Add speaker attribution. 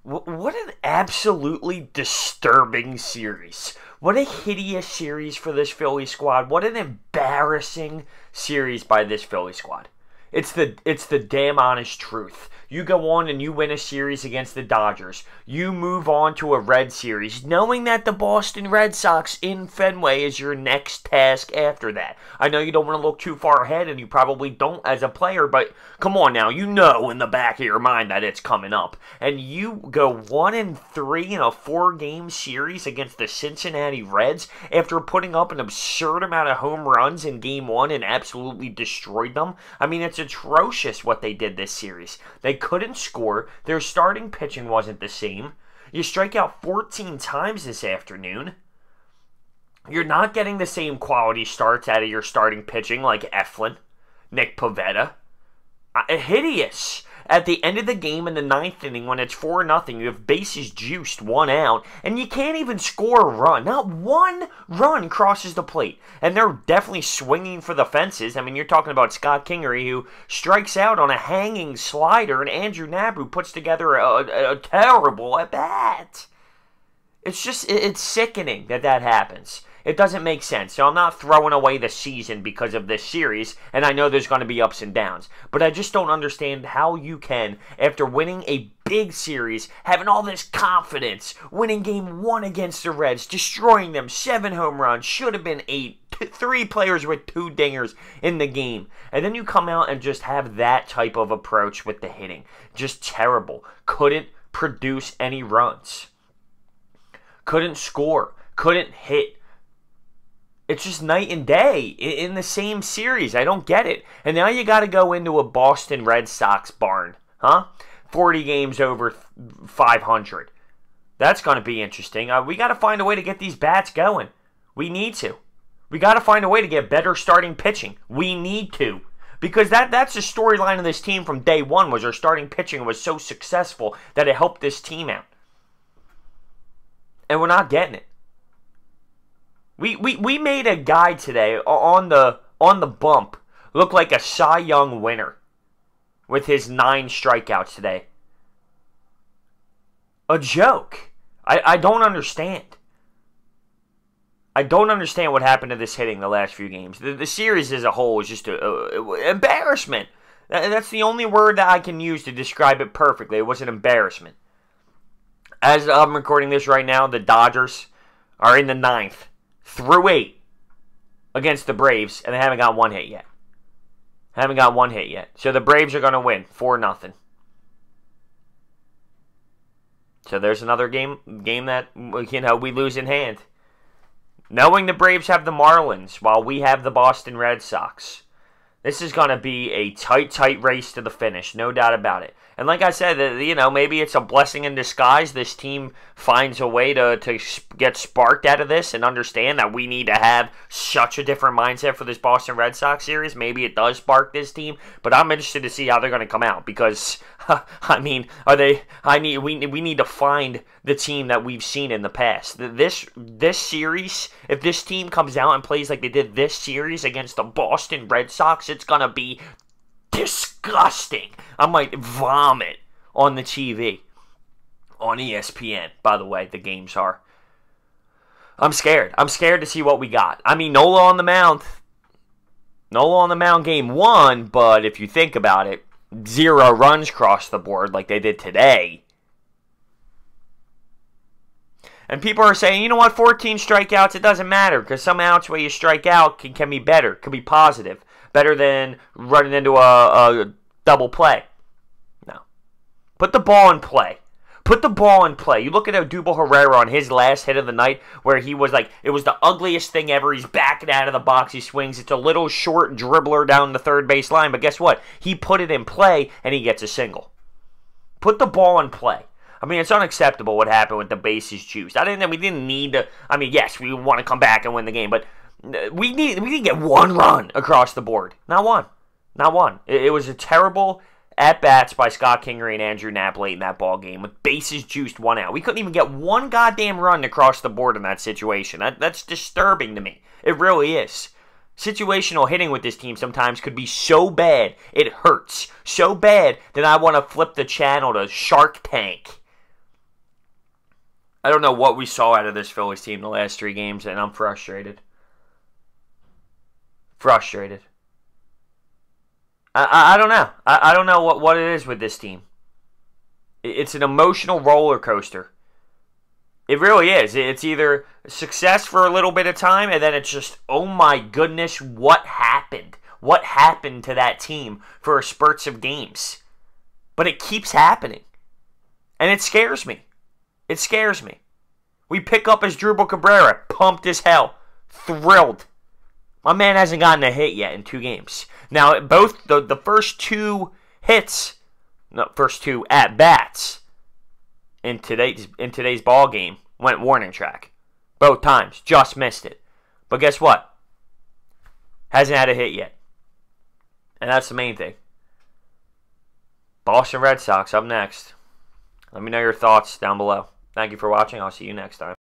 Speaker 1: What an absolutely disturbing series. What a hideous series for this Philly squad. What an embarrassing series by this Philly squad. It's the damn honest truth. You go on and you win a series against the Dodgers. You move on to a Red Series, knowing that the Boston Red Sox in Fenway is your next task after that. I know you don't want to look too far ahead, and you probably don't as a player, but come on now, you know in the back of your mind that it's coming up. And you go 1-3 in a 4-game series against the Cincinnati Reds after putting up an absurd amount of home runs in Game 1 and absolutely destroyed them. I mean, it's atrocious what they did this series. They couldn't score. Their starting pitching wasn't the same. You strike out 14 times this afternoon. You're not getting the same quality starts out of your starting pitching like Eflin, Nick Pivetta. Hideous. At the end of the game in the 9th inning, when it's 4-0, you have bases juiced, 1 out, and you can't even score a run. Not one run crosses the plate. And they're definitely swinging for the fences. I mean, you're talking about Scott Kingery, who strikes out on a hanging slider, and Andrew Knapp, who puts together a terrible at-bat. It's sickening that happens. It doesn't make sense. So I'm not throwing away the season because of this series, and I know there's going to be ups and downs. But I just don't understand how you can, after winning a big series, having all this confidence, winning Game 1 against the Reds, destroying them, 7 home runs, should have been 8, 3 players with 2 dingers in the game. And then you come out and just have that type of approach with the hitting. Just terrible. Couldn't produce any runs. Couldn't score. Couldn't hit. It's just night and day in the same series. I don't get it. And now you got to go into a Boston Red Sox barn, huh? 40 games over 500. That's going to be interesting. We got to find a way to get these bats going. We need to. We got to find a way to get better starting pitching. We need to. Because that's the storyline of this team from day one, was our starting pitching was so successful that it helped this team out. And we're not getting it. We made a guy today on the bump look like a Cy Young winner with his 9 strikeouts today. A joke. I don't understand. I don't understand what happened to this hitting the last few games. The series as a whole is just an embarrassment. That's the only word that I can use to describe it perfectly. It was an embarrassment. As I'm recording this right now, the Dodgers are in the 9th. Through 8 against the Braves, and they haven't got 1 hit yet. Haven't got 1 hit yet. So the Braves are going to win 4-0. So there's another game that we lose in hand. Knowing the Braves have the Marlins while we have the Boston Red Sox. This is going to be a tight race to the finish, no doubt about it. And like I said, maybe it's a blessing in disguise. This team finds a way to get sparked out of this and understand that we need to have such a different mindset for this Boston Red Sox series. Maybe it does spark this team, but I'm interested to see how they're going to come out because, I mean, we need to find the team that we've seen in the past. This series, if this team comes out and plays like they did this series against the Boston Red Sox, it's going to be disgusting. I might vomit on the TV. On ESPN, by the way, the games are. I'm scared. I'm scared to see what we got. I mean, Nola on the mound. Nola on the mound Game 1, but if you think about it, 0 runs across the board like they did today. And people are saying, you know what, 14 strikeouts, it doesn't matter, because some outs where you strike out can be better, can be positive. Better than running into a double play. No. Put the ball in play. Put the ball in play. You look at Odubel Herrera on his last hit of the night where he was like, it was the ugliest thing ever. He's backing out of the box. He swings. It's a little short dribbler down the third base line. But guess what? He put it in play and he gets a single. Put the ball in play. I mean, it's unacceptable what happened with the bases juiced. We didn't need to. I mean, yes, we want to come back and win the game, but we didn't get 1 run across the board. Not one. Not one. It was a terrible at-bats by Scott Kingery and Andrew Knapp late in that ball game with bases juiced 1 out. We couldn't even get 1 goddamn run across the board in that situation. That's disturbing to me. It really is. Situational hitting with this team sometimes could be so bad, it hurts. So bad that I want to flip the channel to Shark Tank I don't know what we saw out of this Phillies team the last 3 games, and I'm frustrated. Frustrated. I don't know. I don't know what it is with this team. It's an emotional roller coaster. It really is. It's either success for a little bit of time, and then it's just, oh my goodness, what happened? What happened to that team for spurts of games? But it keeps happening. And it scares me. It scares me. We pick up Asdrubal Cabrera, pumped as hell, thrilled. My man hasn't gotten a hit yet in 2 games. Now, both the first 2 hits, no, first 2 at-bats in today's ball game went warning track. Both times. Just missed it. But guess what? Hasn't had a hit yet. And that's the main thing. Boston Red Sox up next. Let me know your thoughts down below. Thank you for watching. I'll see you next time.